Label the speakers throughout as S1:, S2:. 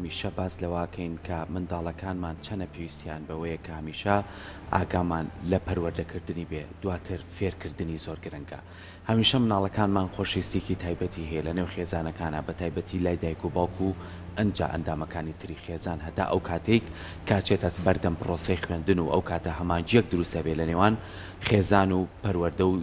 S1: هەمیشە باس لەواکەین کە منداڵەکانمان چەنە پێویستیان بەوەیە کە هەمیشە ئاگامان لە پەروەردەکردنی بێ دواتر فێرکردنی زۆر گرنگە. هەمیشە مناڵەکانمان خۆشویستێکی تایبەتی هەیە لە نێو خێزانەکانە بە تایبەتی لای دایک و باوکو و ئەنجا ئەندامەکانی تری خێزان هەتا ئەو کاتێک کاچێتە بەردەم پرۆسەی خوێندن و ئەو کاتە هەمانجیەک دروستە بێ لە نێوان خێزان و پەروەردە و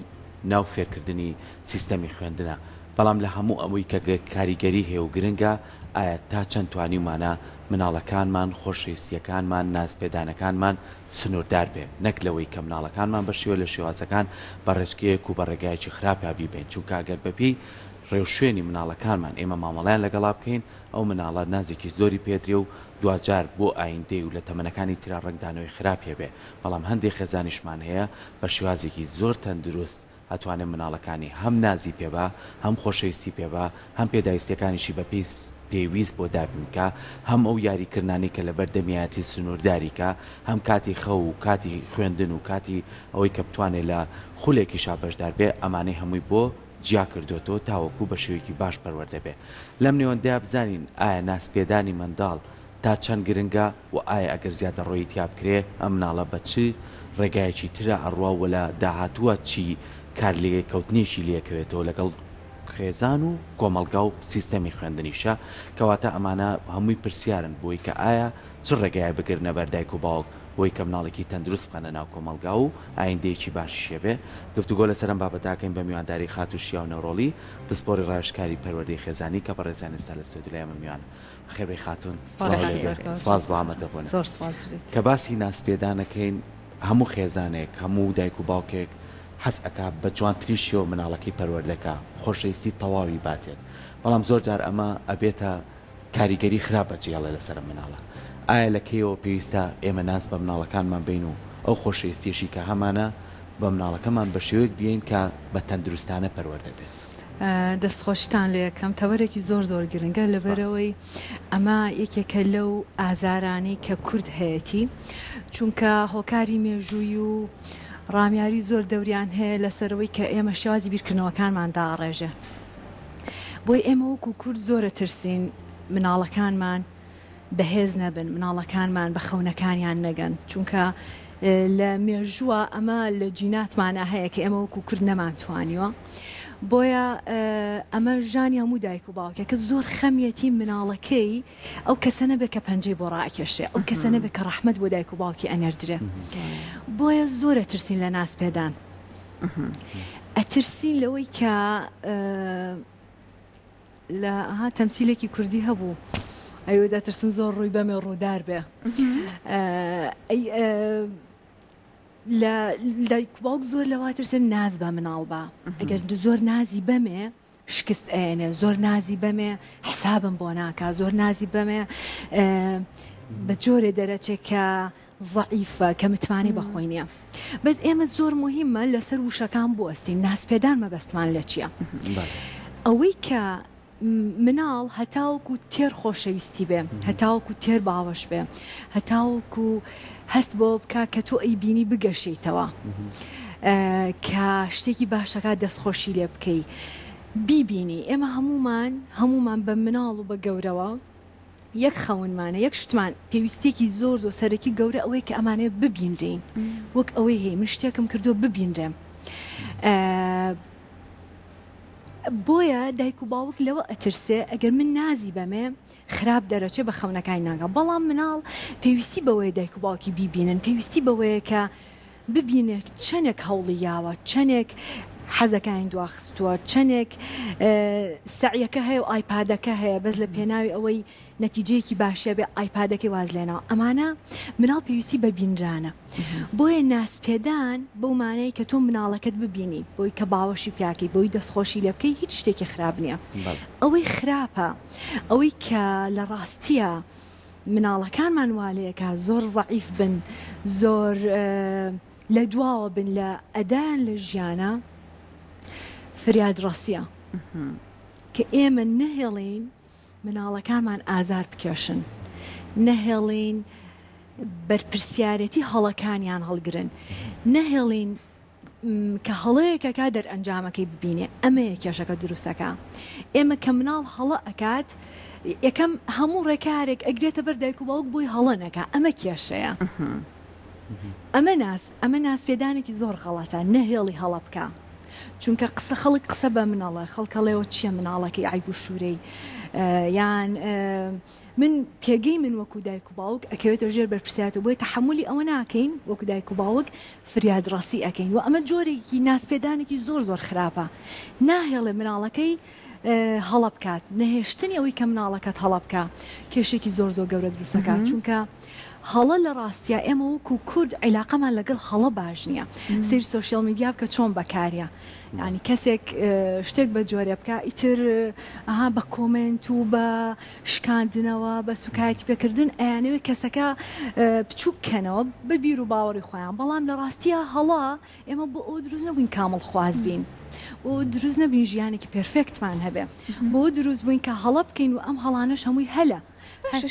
S1: ناو فێرکردنی سیستەمی خوێندنە. بەڵام لە هەموو ئەوەی کە کاریگەری هەیە و گرنگە ئایا تا چەند توانیمانە مناڵەکانمان خۆشەویستیەکانمان نازپێدانەکانمان سنووردار بێ نەک لەوەی کە مناڵەکانمان بەشیوە لە شێوازەکان بە ڕێژگەیەک و بە ڕێگایکی خراپیا بیبێن چونکە ئەگەر بەپی ڕێوشوێنی مناڵەکانمان ئێمە مامەڵیان لەگەڵا بکەین ئەو مناڵە نازێکی زۆری پێدرێ و دوجار بۆ ئایندەی و لە تەمەنەکانی ترا ڕنگدانەوەی خراپێ بێ. بەڵام هەندێک خێزانیشمان هەیە بە شێوازێکی زۆر تەندروست ئەتوانێت مناڵەکانی هەم نازی پێبا هەم خۆشەویستی پێبا هەم پێداویستەکانیشی بە پێویست بۆ دابنکە هەم ئەو یاریکردانی کە لە بەردەمیاتی سنوورداریکە هەم کاتی خەو و کاتی خوێندن و کاتی ئەوەی کە بتوانێت لە خولێکی شابەشدار بێ ئەمانەی هەمووی بۆ جیا کردوەوە تاوەکو بە شێوەیەکی باش پەروەردە بێ. لەم نێوەندەیە بزانین ئایا ناسپێدانی منداڵ تا چەند گرنگە و ئایا ئەگەر زیاتر ڕۆیی تیا بکرێ ئەم مناڵە بە چی ڕێگایەکی ترە ئەڕوا و لە داهاتووە چی کار لێ کەوتنیشی لێکەوێتەوە لەگەڵ خێزان و کۆمەلگا و سیستەمی خوێندنیشە کەواتە ئەمانە هەمووی پرسیارن بۆی کە ئایا چ ڕێگای بگرنە بەردایک و باوک بۆی کە مناڵێکی تەندروست بخەنە ناو کۆمەلگا و ئایندەیەکی باشی شێبێ. گفتوگۆ لەسەرم بابەتاکەین بە میوانداری خاتوشیا و نەوڕۆڵی پسپۆری ڕایشکاری پەروەردەی خێزانی کە بە ڕێزانستا لە ستۆدیۆ میوان. خێرەی خاتون سپاس بۆ ئامادەبوون کە باسی ناسپێدانەکەین. هەموو خێزانێک هەموو دایک و باوکێک حەز ئەکا بە جوانتریشیەوە مناڵەکەی پەروەردەکە خۆشەویستی تەواوی باتێت. بەڵام زۆر جار ئەمە ئەبێتە کاریگەری خراپ بەجێڵە لەسەر مناڵە. ئایا لەکەیەوە پێویستە ئێمە ناز بە مناڵەکانمان بین و ئەو خۆشەویستیشی کە هەمانە بە مناڵەکەمان بە شێوەیەک بین کە بە تەندروستانە پەروەردە بێت.
S2: دەستخۆشتان لێ یەکەم تەوەرێکی زۆر زۆر گرنگە لەبەرەوەی ئەمە یەکێکە لەو ئازارانی کە کورد هەیەی چونکە هۆکاری مێژووی و ڕامیاری زۆر دەوریان هەیە لەسەرەوەی کە ئێمە شێوازی بیرکردنەوەکانمان داڕێژە. بۆی ئێمە وەکو کورد زۆرە ترسین مناڵەکانمان بەهێز نەبن مناڵەکانمان بە خەونەکانیان نەگەن چونکە لە مێژووە ئەمە لە جیناتمانە هەیە کە ئێمە وەکو کورد نەمانتوانیوە. بۆیە ئەمە ژانی هەموو دایک و باوکە کە زۆر خەمیەتی مناڵەکەی ئەو کەسە نەبێت کە پەنجەی بۆ ڕاکێشێ ئەو کەسە نەبێت کە ڕەحمەت بۆ دایک و باوکی ئەنەردرێ. بۆیە زۆرە ترسین لە ناسپێدان. ئەترسین لەوەی کە لە تەمسیلێکی کوردی هەبوو ئەوە دەترسم زۆر ڕووی بەمێ ڕوودار بێ. لە باوک زۆر لەواترسن ناز بە مناڵ بە ئەگەر زۆر نازی بەمێ شکست ئەێنێ زۆر نازی بەمێ حسابم بۆ ناکە زۆر نازی بەمێ بە جۆرێ دەرەچێت کە زەعیفە کە متمانی بەخۆی نییە. بەس ئێمە زۆر مهمە لەسەر وشەکان بوەستین ناسپێدان مەبەستمان لە چییە؟ ئەوەی کە مناڵ هەتاوەکو تێر خۆشەویستی بێ هەتاوەکو تێر باوەش بێ هەتاوەکو هەست بۆ بکە کە تۆ ئەی بینی بگەشەیتەوە کە شتێکی باشەکە دەستخۆشی لێ بکەی بیبینی. ئێمە هەمومان بە مناڵ و بە گەورەوە یەک خەونمانە یەک شتمان پێویستێکی زۆر زۆر سەرەکی گەورە ئەوەی کە ئەمانەیە ببینرین وەک ئەوەی هەیە من شتێکم کردو ببینرێم. بۆیە دایک و باوک لەوە ئەترسێ ئەگەر من نازی بەمێ خراپ دەرەچێ بە خەونەکانی ناگە. بەڵام مناڵ پێویستی بەوەیە دایک و باوکی بیبینن پێویستی بەوەیە کە ببینێت چەندێک هەوڵی یاوە چەندێک حەزەکانی دواخستووە چەندێک سەعیەکە هەیە و ئایپادەکە هەیە بەس لە پێناوی ئەوەی نەتیجەیەکی باشە بێ ئایپادەکەی وازلێنەوە. ئەمانە مناڵ پێویستی بە بینرانە. بۆیە ناسپێدان بەو مانەیە کە تۆ مناڵەکەت ببینی بۆی کە باوەشی پیاکەی بۆی دەستخۆشی لێ بکەی هیچ شتێکی خراپ نییە. ئەوەی خراپە ئەوەی کە لە ڕاستیە مناڵەکانمان والەیەکە زۆر زەعیف بن زۆر لە دواوە بن لە ئەدایان لە ژیانە فریاد ڕاستیە کە ئێمە نەهێڵین مناڵەکانمان ئازار بکێشن نەهێڵین بەرپرسیارەتی هەڵەکانیان هەڵگرن نەهێڵین کە هەڵەیەکە کا دەرئەنجامەکەی ببینێ ئەمەیە کێشەکە دروستەکە ئێمە کە مناڵ هەڵە ئەکات یەکەم هەموو ڕێکارێک ئەگرێتە بەر دایک و باوک بۆی هەڵە نەکە ئەمە کێشەیە ئەمە ناسپێدانێکی زۆر غەڵەتە نەهێڵی هەڵە بکە چونکە قسە خەڵک قسە بە مناڵە خەڵکەڵێەوە چییە مناڵەکەی عیب و شوورەی یان من پێگەی من وەکو دایک و باوک ئەکەوێتە ژێر بەرپرسیات و بۆی تەحملی ئەوە ناکەین وەکو دایک و باوک فریادڕاستی ئەەکەین و ئەمە جۆرێکی ناسپێدانێکی زۆر زۆر خراپە ناهێڵێ مناڵەکەی هەڵە بکات نەهێشتنی ئەوەی کە مناڵەکەت هەڵە بکە کێشێکی زۆر زۆر گەورە دروستەکە چونکە هەڵە لە ڕاستیە ئێمە وەکو کورد عیلاقەمان لەگەڵ هەڵە باش نییە سیر سوۆشیال میدیا بکە چۆن بەکاریە ینی کەسێک شتێک بە جۆرە بکە ئیتر ئەها بە کۆمنت و بە شکاندنەوە بە سوکایەتی پێکردن ئەیانەوێت کەسەکە بچووکەنەوە بە بیر و باوەڕی خۆیان بەڵام لە ڕاستیە هەڵە ئێمە بۆ ئەو دروست نەبووین کامڵ خواز بین و دروست نەبین ژیانێکی پرفێکتمان هەبێ بۆ دروست بووین کە هەڵە بکەین و ئەم هەڵانەش هەمووی هەلە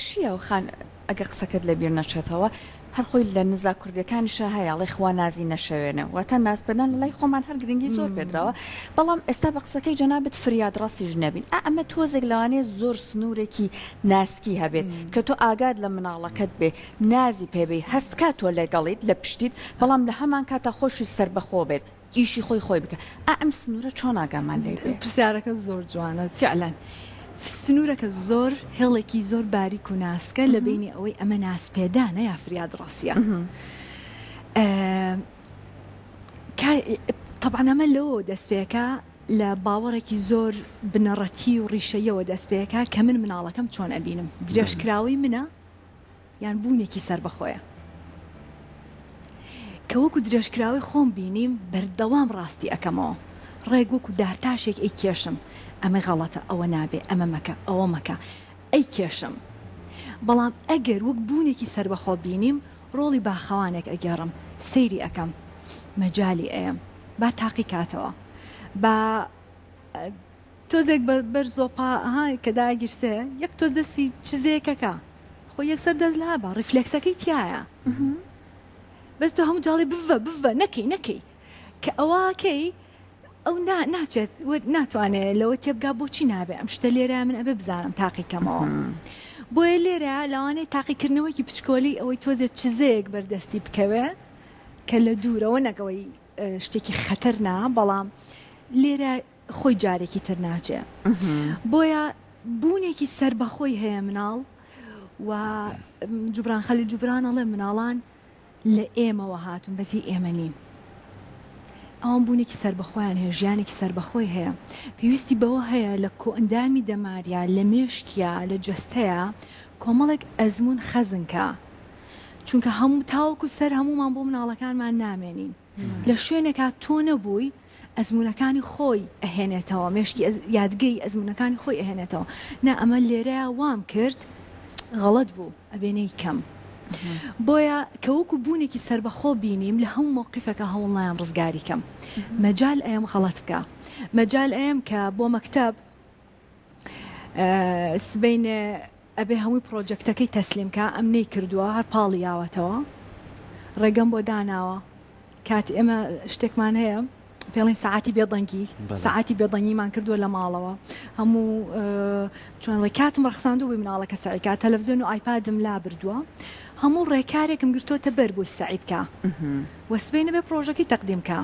S3: شیە و خان ئەگە قسەکەت لە بیر نەچێتەوە هەر خۆی لە نزا کوردەکانیشە هەیە ئەڵێ خوا نازی نەشەوێنە واتە ناسپەدان لە لای خۆمان هەر گرنگی زۆر پێدراوە بەڵام ئێستا بە قسەکەی جەنابەت فریاد ڕاستیش نەبین ئەمە تۆزێک لەوانەیە زۆر سنوورێکی ناسکی هەبێت کە تۆ ئاگاد لە مناڵەکەت بێ نازی پێبێ هەستکە تۆ لەگەڵیت لە پشتیت بەڵام لە هەمان کاتە خۆشی سربەخۆ بێت ئیشی خۆی بکە ئەم سنوورە چۆن ئاگامان لێ بێت
S2: پرسیارەکە زۆر جوانە فعلەن سنوورەکە زۆر هێڵێکی زۆر باریک و ناسکە لە بینی ئەوەی ئەمە ناسپێدانە یا فریاد ڕاستیە طبعا ئەمە لەوە دەستپێکە لە باوەڕێکی زۆر بنەڕەتی و ڕیشەیەوە دەستپێکە کە من مناڵەکەم چۆن ئەبینم درێژکراوی منە یان بوونێکی سربەخۆیە کە وەکو درێژکراوی خۆم بینیم بەردەوام ڕاستی ئەەکەمەوە ڕێک وەکو دارتاشێک ئەی کێشم ئەمە غەڵەتە ئەوە نابێ ئەمە مەکە ئەوە مەکە ئەی کێشم بەڵام ئەگەر وەک بوونێکی سربەخۆ بینیم ڕۆڵی باخەوانێک ئەگەڕم سەیری ئەەکەم مەجای ئەم با تاقی کاتەوە با تۆزێک بەر زۆپا کە داگیرسێ یەک تۆز دەستی چزێکەکە خۆ یەکسەر دەست لە بە ڕیفلێکسەکەی تایە بەس تۆ هەموو جاڵی بڤە نەکەی کە ئەوەکەی ئەو ناچێت ناتوانێت لەوە تێبگا بۆچی نابێ ئەم شتە لێرە من ئەبێ بزانم تاقیکەمەوە بۆیە لێرە لەوانەیە تاقیکردنەوەیکی پچکۆلی ئەوەی تۆزێت چزەیەک بەردەستی بکەوێ کە لە دوورەوە نەگەوەی شتێکی خەتەر نا بەڵام لێرە خۆی جارێکی تر ناچێ بۆیە بوونێکی سربەخۆی هەیە مناڵ و جوبران خەلی جوبران ئەڵێ مناڵان لە ئێمەوە هاتون بەزی ئێمە نین ئەوان بوونێکی سربەخۆیان هەیە ژیانێکی سربەخۆی هەیە پێویستی بەوە هەیە لە کۆئەندامی دەماریا لە مێشکیا لە جەستەیە کۆمەڵێک ئەزمون خەزنکە چونکە هەموو تاوەکو سەر هەمومان بۆ مناڵەکانمان نامێنین لە شوێنێکا تۆ نەبووی ئەزمونەکانی خۆی ئەهێنێتەوە مێشکی یادگەی ئەزمونەکانی خۆی ئەهێنێتەوە نا ئەمە لێرەیە وام کرد غەڵەت بوو ئەبێنەی کەم بۆیە کەوەکو بوونێکی سربەخۆ بینیم لە هەموو مووقیفەکە هەوڵنایان ڕزگاری کەم مەجال ئەم غەڵەت بکە مەجال ئەم کە بۆ مەکتەب سبەینێ ئەبێ هەمووی پرۆجەکتەکەی تەسلیمکە ئەم نەی کردووە هەر پاڵی یاوەتەوە ڕێگەم بۆ داناوە کات ئێمە شتێکمان هەیە پێڵین ساعتی بێدەنگی ساعتی بێدەنگیمان کردووە لە ماڵەوە هەموو چۆن ڕێ کاتم ڕخساندو بووی مناڵەکە سەعیکات تەلەڤیزیۆن و ئایپادم لا بردووە هەموو ڕێکارێکم گرتوۆتە بەر بووی سەعی بکە وەسبەی نەبێ پرۆژەکەی تەقدیمکە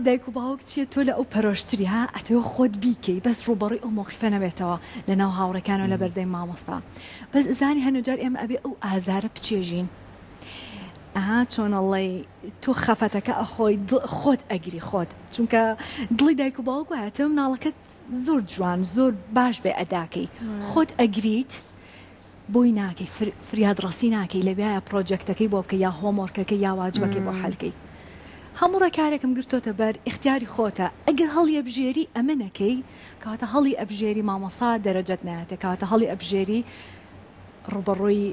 S2: دایک و باوک چیە تۆ لە ئەو پەرۆشتری ئەتەوە خۆت بیکەی بەس ڕوبەڕی ئەو مۆقیفە نەبێتەوە لە ناو هاوڕێکانەوە لە بەردەی مامۆستا بەس زانی هەنوجار ئێمە ئەبێ ئەو ئازارە بچێژین چۆنەڵی تۆ خەفەتەکە ئەخۆی خۆت ئەگری خۆت چونکە دڵی دایک و باوک وایەتە مناڵەکەت زۆر جوان زۆر باش بێ ئەداکەی خۆت ئەگریت بۆی ناکەی فریاد ڕاستی ناکەی لەبیایە پرۆجەکتەکەی بۆ بکە یا هۆمۆرکەکە یا واجبەکەی بۆ حەلکەی هەموو ڕێکارێکم گرتۆتە بەر اختیاری خۆتە ئەگەر هەڵی ئەبژێری ئەمە نەکەی کاتە هەڵی ئەبژێری مامۆسا دەرەجەت نایەتە کاتە هەڵی ئەبژێری ڕوبەڕۆی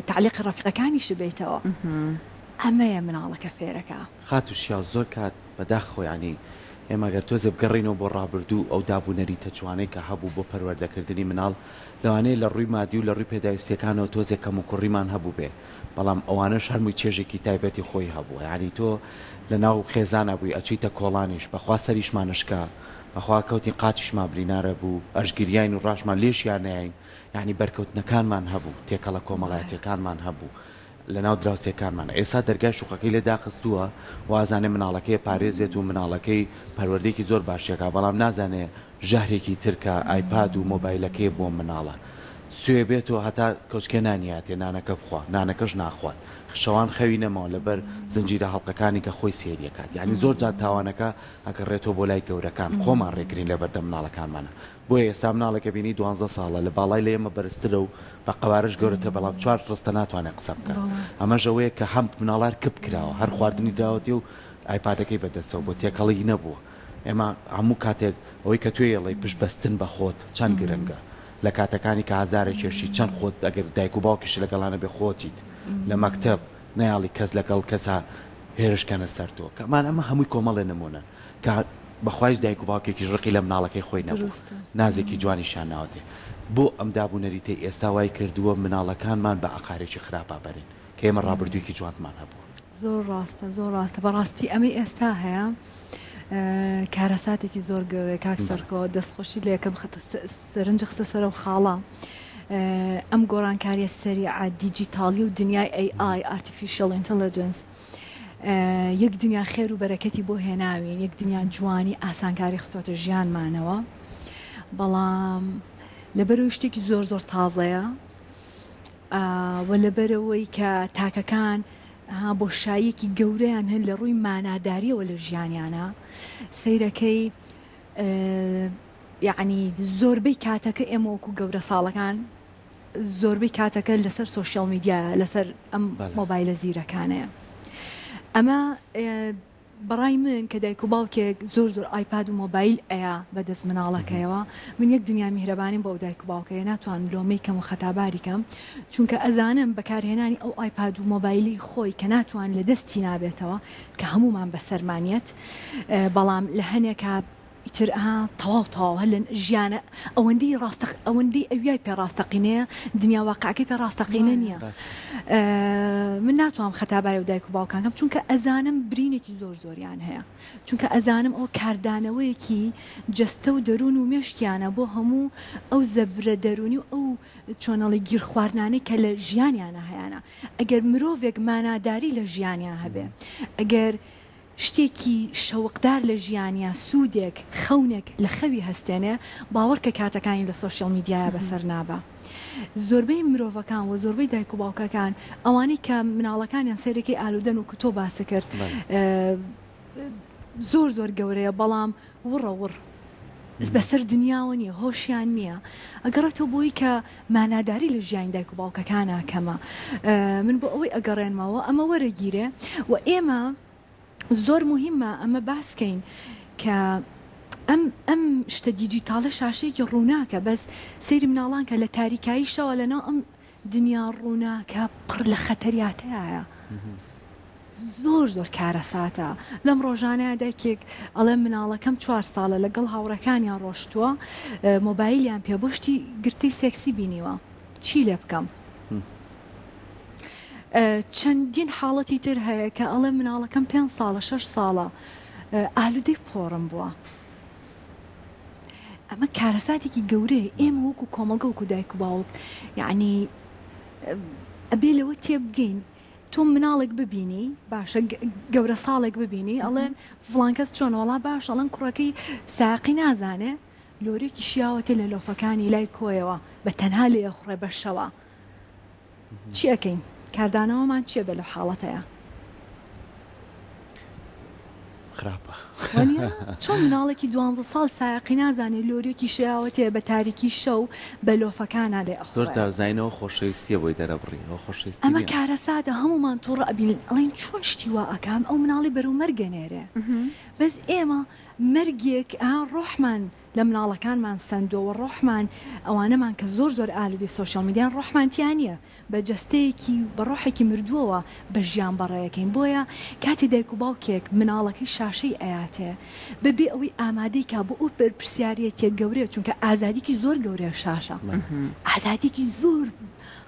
S2: تعلیقی ڕەفیقەکانیش بێتەوە ئەمەیە مناڵەکە فێرەکە
S1: خاتوشیا زۆر کات بەداخۆ ینی ئێمە گەر تۆزە بگەڕینەوە بۆ ڕابردوو ئەو دابوونەری تەجوانەی کە هەبوو بۆ پەروەردەکردنی مناڵ لەوانەیە لە ڕووی مادی و لە ڕووی پێداویستیەکانەوە تۆزێک کەم و کوڕیمان هەبوو بێ بەڵام ئەوانەش هەرمووی چێژێکی تایبەتی خۆی هەبووە یعنی تۆ لە ناو خێزانە بووی ئەچیتە کۆڵانیش بەخوا سەریشمانشکا بەخوا کەوتی قاچیشمان برینارە بوو ئەشگریین و ڕاشمان لێشیان نایین یعنی بەرکەوتنەکانمان هەبوو تێکەڵە کۆمەڵایەتەکانمان هەبوو لە ناو دراوسێکانمانە ئێستا دەرگای شوقەکەی لێ داخستووە وازانێ مناڵەکەی پارێزێت و مناڵەکەی پەروەردەیەکی زۆر باشیەکە بەڵام نازانێ ژەهرێکی ترکە ئایپاد و مۆبایلەکەی بۆ مناڵە سوێ بێت و هەتا کۆچکێ نانیاتێ نانەکە بخوا نانەکەش ناخوات شەوان خەوی نەماوە لەبەر زنجیرە هەڵلقەکانی کە خۆی سێریەکات یعنی زۆر جات تاوانەکە ئەگەڕێتەوە بۆ لای گەورەکان خۆمان ڕێگرین لە بەردەم مناڵەکانمانە بۆیە ئێستا مناڵەکە بینی 12 ساڵە لە باڵای لە ئێمە بەرزترە و بە قەوارش گەورەتە بەڵام 4 ڕستە ناتوانێت قسە بکات ئەمە ژەوەیە کە هەم مناڵار کپ کراوە هەر خواردنی داوەتی و ئایپادەکەی بەدەستەوە بۆ تێکەڵی نەبووە ئێمە هەموو کاتێک ئەوەی کە توێڵی پشت بەستن بە خۆت چەند گرنگە لە کاتەکانی کە هزارێک کێشی چەند خۆت ئەگەر دایک و باوکیش لەگەڵانە بێ خۆتیت لە مەکتەب نەیاڵی کەس لەگەڵ کەسا هێرشکەنە سەر تۆ کەمان ئەمە هەمووی کۆمەڵێ نمونە کە بەخوایش دایک و باوکێکی ڕقی لە مناڵەکەی خۆی نەبوو نازێکی جوانیشان ناوتێ بۆ ئەم دابوونەریتەی ئێستا وای کردووە مناڵەکانمان بە ئاخارێکی خراپە بەرین کە ئێمە ڕابردوویەکی جوانمان هەبوو
S2: زۆر ڕاستە زۆر ڕاستە بەڕاستی ئەمەی ئێستا هەیە کارەساتێکی زۆر گەورەی کاک سەرکۆ دەستخۆشی لە یەکەم سەرنج خستە سەرە و خاڵە ئەم گۆڕانکاریە سەریعە دیجیتالی و دنیای AI Artificial Intelligence یەک دنیا خێر و بەرەکەتی بۆ هێناوین یەک دنیا جوانی ئاسانکاری خستۆتە ژیانمانەوە بەڵام لەبەرەوەی شتێکی زۆر زۆر تازەیە و لەبەرەوەی کە تاکەکان بۆشاییەکی گەورەیان هەن لە ڕووی ماناداریەوە لە ژیانیانە سەیرەکەی یعنی زۆربەی کاتەکە ئێمە وەکو گەورە ساڵەکان زۆربەی کاتەکە لەسەر سوۆشیال میدیایە لەسەر ئەم مۆبایلە زیرەکانەیە ئەمە بەڕای من کە دایک و باوکێک زۆر زۆر ئایپاد و مۆبایل ئەیە بەدەست مناڵەکەیەوە من یەک دنیا میهرەبانیم بۆ دایک و باوکەیە ناتوان لۆمەی کەم و خەتاباری کەم چونکە ئەزانم بەکارهێنانی ئەو ئایپاد و مۆبایلی خۆی کە ناتوان لە دەستی نابێتەوە کە هەمومان بەسەرمانیت بەڵام لە هەنێکە ئیتر تەواو هەل ژیانە ئەوەندەی ئەوەندەی ئەویای پێڕاستەقینەیە دنیا واقعەکەی پێڕاستەقینە نییە من ناتوانم خەتاباری و دایک و باوکانکەم چونکە ئەزانم برینێکی زۆر زۆریان هەیە چونکە ئەزانم ئەو کاردانەوەیەکی جەستە و دەروون و مێشتیانە بۆ هەموو ئەو زەبرە دەرونی و ئەو چۆنەڵی گیرخواردنانەی کە لە ژیانیانە هەیەە ئەگەر مرۆڤێک ماناداری لە ژیانیان هەبێ ئەگەر شتێکی شەوقدار لە ژیانیا سوودێک خەونێک لە خەوی هەستێنێ باوەڕ کە کاتەکانی لە سوۆشیال میدیایە بەسەر نابە زۆربەی مرۆڤەکان و زۆربەی دایک و باوکەکان ئەوانەی کە مناڵەکانیان سەرەکەی ئالودەن و کتۆ باسە کرد زۆر زۆر گەورەیە بەڵام وڕەوڕ بەسەر دنیاوە نییە هۆشیان نییە ئەگەڕێتەوە بۆی کە ماناداری لە ژیانی دایک و باوکەکانە کەمە من بۆ ئەوەی ئەگەڕێنمەوە ئەمە وەرەگیرێ و ئێمە زۆر مهمە ئەمە باسکەین کە ئەم شتە دیجیتالە شاشەیەکی ڕووناکە بەس سەیری مناڵان کە لە تاریکایی شەوە لەناو ئەم دنیا ڕووناکە پڕ لە خەتەریاتەیە زۆر زۆر کارەساتە لەم ڕۆژانەیە دایکێک ئەڵێ مناڵەکەم 4 ساڵە لەگەڵ هاوڕەکانیان ڕۆشتووە مۆبایلیان پێبشتی گرتی سێکسی بینیوە چی لێ بکەم چەندین حاڵەتی تر هەیە کە ئەڵێ مناڵەکەم 5 ساڵە 6 ساڵە ئالودەی پۆڕم بووە ئەمە کارەساتێکی گەورەیە ئێمە وەکو کۆمەلگە وەکو دایک و باوک یعنی ئەبێ لەوە تێبگەین تۆ مناڵێک ببینی باشە گەورە ساڵێک ببینی ئەڵێن فڵان کەس چۆن وەڵا باش ئەڵێن کوڕەکەی ساقی نازانێ لۆرێکی شیاوەتە لە لۆفەکانی لای کۆیەوە بە تەنها لێ خوڕێ بەشەوە چی ئەەکەین کاردانەوەمان چیە بە لە حاڵەتەیە
S1: خراپە
S2: چۆن مناڵێکی 12 ساڵ سایقی نازانێت لۆرێکی شیاوەتێ بە تاریکی شەو بە لۆفەکانە لێ
S1: زۆر جارزانینەوە خۆشەویستیە بۆی دەرەبڕی خۆشەویستی
S2: ئەمە کارەساتە هەمومان تووڕە ئەبین ئەڵێن چۆن شتی وا ئەکام ئەو مناڵی بەرەو مەرگەنێرێ بەس ئێمە مەرگێک ڕۆحمان لە مناڵەکانمان سندۆوە ڕۆحمان ئەوانەمان کە زۆر زۆر ئالودی سوۆشیال میدیان ڕۆحمانتیانە بە جەستەیەکی بە ڕۆحێکی مردووەوە بە ژیان بەڕێیەکەین بۆیە کاتی دایک و باوکێک مناڵەکەی شاشەی ئەیاتێ بەبێ ئەوەی ئامادەی کا بۆ ئەو پرسیارەتێ گەورەیە چونکە ئازادیکی زۆر گەورەیە شاشە ئازادیکی زۆر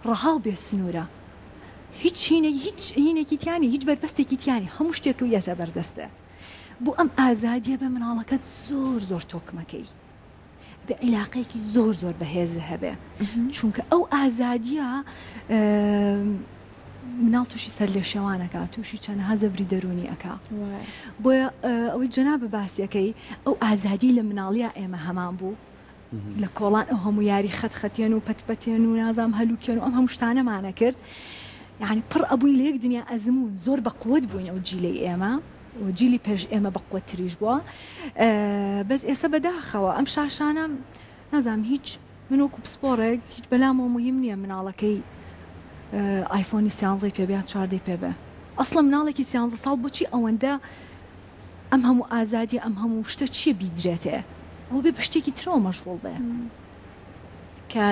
S2: ڕەهاو بێ سنوورە هیچ هینێکی تیانی هیچ بەربەستێکی تیانی هەموو شتێک و یەزە بەردەستە بۆ ئەم ئازادیە بە مناڵەکەت زۆر تۆکمەکەی بە عیلاقەیەکی زۆر بەهێز هەبێ چونکە ئەو ئازادیە مناڵ تووشی سەر لێ شێوانەکە تووشی چەندەها زەبری دەرونی ئەکا بۆیە ئەوەی جەنابە باسیەکەی ئەو ئازادی لە مناڵیە ئێمە هەمان بوو لە کۆڵان ئەو هەموو یاری خەتخەتێن و پەتپەتێن و نازام هەلوکێن و ئەم هەموو شتانەمانە کرد یعنی پڕ ئەبووین لە یەک دنیا ئەزمون زۆر بەقوت بووین ئەو جیلەی ئێمە و جیلی پێش ئێمە بەقوت تریش بووە بەس ئێستا بەداخەوە ئەم شاشانە نازام هیچ من وەکو پسپۆرێک هیچ بەلامەوە مهم نییە مناڵەکەی ئایفۆنی سیانزەی پێبێ چواردەی پێبێ ئەسڵە مناڵێکی سیانزە ساڵ بۆچی ئەوەندە ئەم هەموو ئازادی ئەم هەموو شتە چیە بیدرێتێ ئەو بێ بە شتێکی ترەوە مەشغوڵ بێ کە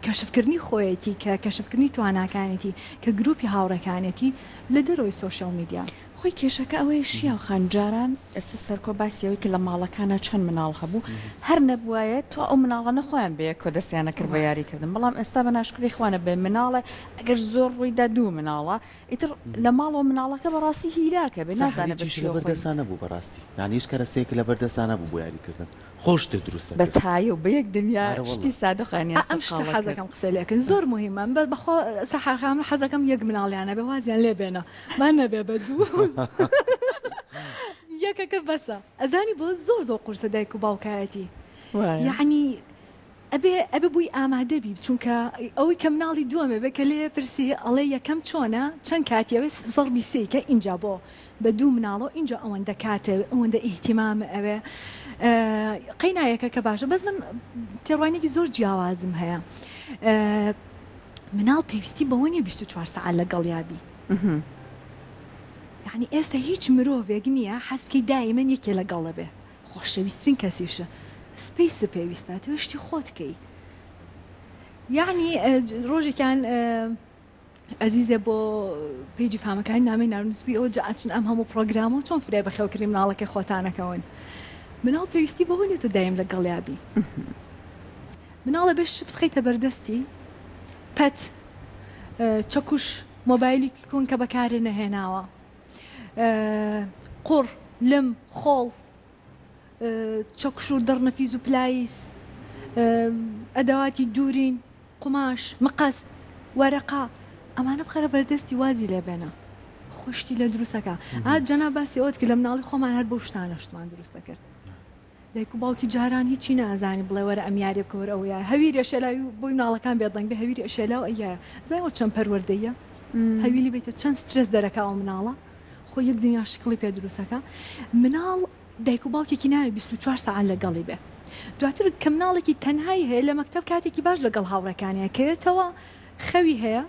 S2: کەشفکردنی خۆیەتی کە کەشفکردنی تواناکانێتی کە گروپی هاوڕەکانێتی لە دەرەوەی سوۆشیال میدیا
S3: خۆی کێشەکە ئەوەیە شیاو خانجاران ئێستا سەرکۆ باسیەوەی کە لە ماڵەکانە چەند مناڵ هەبوو هەر نەبووایە تۆ ئەو مناڵە نەخۆیان بێ کۆدەسییانە کرد بە یاریکردن بەڵام ئێستا بە ناشکری خوانە بێ مناڵە ئەگەر زۆر ڕوویدا دوو مناڵە ئیتر لە ماڵەوە مناڵەکە بەڕاستی هیراکە بێ نازانە
S1: بەردەسانە بوو بەڕاستی یانی هیچ کەرەسەیەک لە بەردەسانە بوو بۆ یاریکردن خۆشتر دروستە
S3: بە تایە و بە یەک دنیا شتی سادەخانیان
S2: ئەم شتە حەزەکەم قسە لێکن زۆر مهمە بەخۆ سەحارخام حەزەکەم یەک مناڵیانە بێ وازیان لێ بێنە من نەبێ بە دوو یەکەکە بەسە ئەزانی بۆ زۆر قورسە دایک و باوکایەتی یعنی ئەبێ بووی ئامادە بی چونکە ئەوەی کە مناڵی دووەمە بێ کە لێ پرسی ئەڵێ یەکەم چۆنە چەند کاتیەوە زەڵبی سێکە اینجا بۆ بە دوو مناڵەوە اینجا ئەوەندە کاتە ئەوەندە ئیهتیمامە ئەوێ قەینایەکە کە باشە بەس من تێڕوانێکی زۆر جیاوازم هەیە مناڵ پێویستی بەوە نیە 24 ساعت لەگەڵیابی یعنی ئێستا هیچ مرۆڤێک نییە حەزبکەی دایمەن یەکێ لەگەڵە بێ خۆشەویستترین کەسیشە سپیسە پێویستە تۆ شتی خۆتکەی یعنی ڕۆژێکیان ئەزیزە بۆ پێیجی فامەکانی نامەی ناونووسبی ئەوە جاچن ئەم هەموو پرۆگرامەوە چۆن فرێ بەخێوکردی مناڵەکەی خۆتانەکەون مناڵ پێویستی بەوە نێت و دایم لەگەڵیابی مناڵە بێش شت بخەیتە بەردەستی پەت چەکوش مۆبایلی کۆن کە بەکارێ نەهێناوە قوڕ لم خۆڵ چەکش و دەڕنەفیز و پلایس ئەداواتی دوورین قماش مەقەست وەرەقا ئەمانە بخەرە بەردەستی وازی لێبێنە خۆشتی لە دروستەکە جەنا باسی ئەوت کە لە مناڵی خۆمان هەر بۆ شتانە شتمان دروستە کرد دایک و باوکی جاران هیچی نازانی بڵێ وەرە ئەم یاری بکەوەرە ئەوەیە هەویری ئەشێلاوی بۆی مناڵەکان بێدەنگ بێ هەویری ئەشێلا و ئەیە زایەوە چەند پەروەردەیە هەویلی بێتە چەند سترس دەرەکاوە مناڵە خۆ یەک دنیا شکڵی پێ دروستەکە مناڵ دایک و باوکێکی ناوێ 24 ساعت لەگەڵی بێ دواتر کە مناڵێکی تەنهایی هەیە لە مەکتەب کاتێکی باش لەگەڵ هاوڕەکانیە کەوێتەوە خەوی هەیە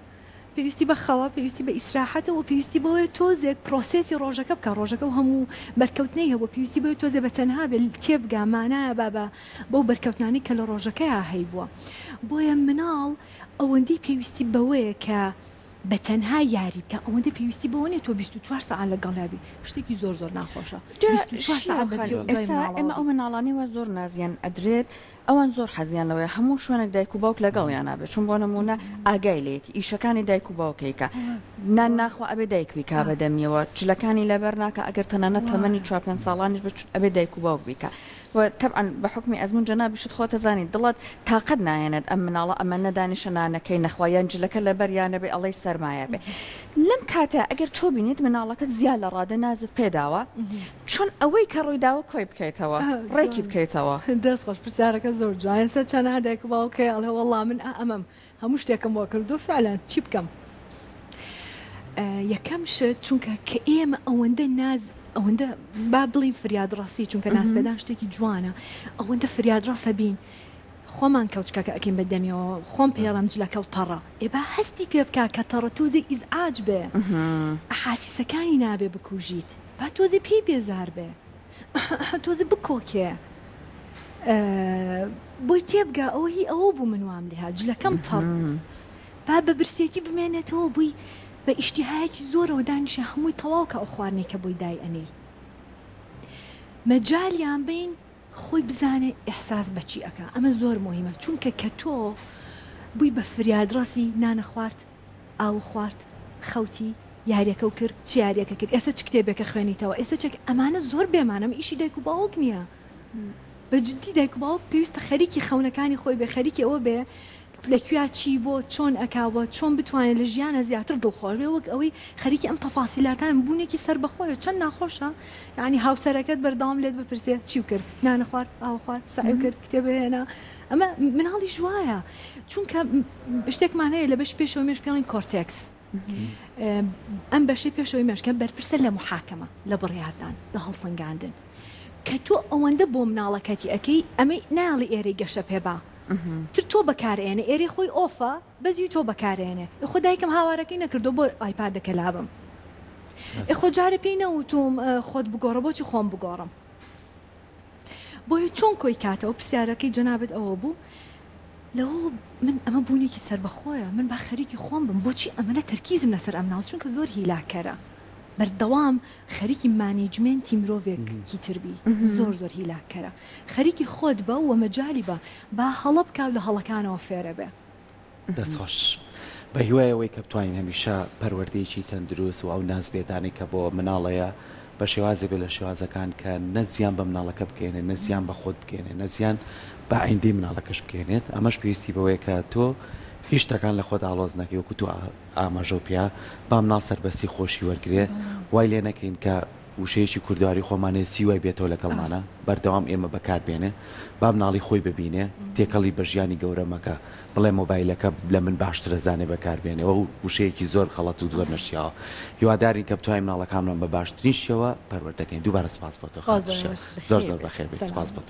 S2: پێویستی بە خەوە پێویستی بە ئیسراحەتەوە پێویستی بەوەی تۆزێک پرۆسێسی ڕۆژەکە بکە ڕۆژەکە و هەموو بەرکەوتنەی هەبوو پێویستی بەوەی تۆزێ بە تەنها بێ تێبگا مانایە بابە بەو بەرکەوتنانی کە لە ڕۆژەکەیە هەی بووە بۆیە مناڵ ئەوەندەی پێویستی بەوەیە کە بە تەنها یاری بکە ئەوەندە پێویستی بەوەنێت تۆ 24 ساعت لەگەڵابی شتێکی زۆر ناخۆشە
S3: ئێمە ئەو مناڵانەوە زۆر نازیان ئەدرێت ئەوان زۆر حەزیان لەوەیە هەموو شوێنێک دایک و باوک لەگەڵیان نابێت چون بۆ نمونە ئاگای لێتی ئیشەکانی دایک و باوکەیکە نان ناخوا ئەبێ دایک بیکا بەدەمیەوە جلەکانی لەبەر ناکە ئەگەر تەنانەت تەمەنی 4-5 ساڵانیش ئەبێ دایک و باوک بیکە طبعا بحكم أزمون جنابي شد خوات زاني ضلت تاقدنا يعني أمن الله أمن دانش أنا كي نخويا ينجلك لبر يا نبي الله يسر ما يبي لم كاتا أجر توبي نيت من الله كزيالة رادة نازل بيداوا شون أوي كروي داوا كويب كيتوا ريكيب كيتوا
S2: دس خوش بسيارك زور جاين سأتشان هذاك باوكي الله والله من أمام همش تيكم وكردو فعلا شيب كم يكمش شونك كأيم أوند الناس ئەوەندە با بڵین فریاد ڕاستی چونکە ناسپێدان شتێکی جوانە ئەوەندە فریاد ڕاستە بین خۆمان کەوچکەکە ئەکەین بەدەمیەوە خۆم پێڵم جلەکە و تەڕە ئێبا هەستی پێ بکە کە تەڕە تۆزێک ئیزعاج بێ ئەحاسیسەکانی نابێ بکوژیت با تۆزی پێی بێزار بێ تۆزی بکۆکێ بۆی تێبگا ئەوە هی ئەوە بوو من وام لێها جلەکەم تەڕ با بە برسێتی بمێنێتەوە بووی بە ئیشتیهایەکی زۆرەوە دانیشە هەمووی تەواوکە ئەو خواردنێک کە بۆی دای ئەنەی مەجالیان بین خۆی بزانێ ئیحساس بەچی ئەکا ئەمە زۆر مهمە چونکە کە تۆ بووی بە فریادڕاسی نانە خوارد ئاو خوارد خەوتی یاریەکە و کرد چ یاریەکە کرد ئێستا چ کتێبێکە خوێنیتەوە ئێستا چێک ئەمانە زۆر بێمانەم ئیشی دایک و باوک نییە بەجددی دایک و باوک پێویستە خەریکی خەونەکانی خۆی بێ خەریکی ئەوە بێ لەکویا چی بۆ چۆن ئەکاوە چۆن بتوانێت لە ژیانە زیاتر دڵخۆشێ وەک ئەوەی خەریکی ئەم تەفاسیلاتان بوونێکی سەر بەخۆیە چەند ناخۆشە یعنی هاوسەرەکەت بەردەوام لێت بپرسێ چی کرد نانە خوارد ئاو خوارد سعی کرد کتێبە هێنا ئەمە مناڵی ژوایە چونکە شتێکمان هەیە لە بەش پێشەوە مێش پێڵین کۆرتێکس ئەم بەشەی پێشەوەی مێشکە بەرپرسە لە محاکەمە لە بڕیاردان لە هەڵسەنگاندن کە تۆ ئەوەندە بۆ مناڵەکەتی ئەەکەی ئەمەی ناڵی ئێرەی گەشە پێبا تر تۆ بەکارێنێ ئێرەی خۆی ئۆفە بەزی تۆ بەکارێنێ خۆ دایکم هاوارەکەی نەکردو بۆ ئایپادەکە لابم خۆ جارە پێی نەوتوم خۆت بگۆڕە بۆچی خۆم بگۆڕم بۆیە چۆن کۆی کاتەوە پرسیارەکەی جەنابەت ئەوە بوو لەوە من ئەمە بوونێکی سربەخۆیە من با خەریکی خۆم بم بۆچی ئەمەە تەرکیزم لەسەر ئەم ناڵ چونکە زۆر هیلاکەرە بەردەوام خەریکی مانیجمنتی مرۆڤێکی تربی زۆر هیلاکەرە خەریکی خۆت بە و مەجای بە با هەڵە بکاو لە هەڵەکانەوە فێرە بێ
S1: دەسۆش بە هیوایەوەی کە بتوانین هەمیشە پەروەردەیەکی تەندروست و ئەو ناز بێدانی کە بۆ مناڵەیە بە شێوازی بێ لە شێوازەکان کە نەزیان بە مناڵەکە بکەێنێت نەزیان بە خۆت بکەێنێت نەزیان بە ئایندەی مناڵەکەش بکەێنێت ئەمەش پێویستی بەوەیە کە تۆ هیچ شتەکان لە خۆت ئاڵۆز نەکەی وەکو تو ئاماژە و پیا با مناڵ سەربەستی خۆشی وەرگێ وای لێ نەکەین کە وشەیەکی کوردواری خۆمانێ سیوای بێتەوە لەگەڵمانە بەردەوام ئێمە بەکاربێنێ با مناڵی خۆی ببینێ تێکەڵی بە ژیانی گەورەمەکە بڵێ مۆبایلەکە لە من باشترە زانێ بەکاربێنێ و وشەیەکی زۆر خەڵەت و زۆر نەشیاوە هیوادارین کە بتوانین مناڵەکانمان بە باشترین شێوە پەروەردەکەین دووبارە سپاس بۆ تۆ زۆر بەخێر بێت سپاس بۆ تۆ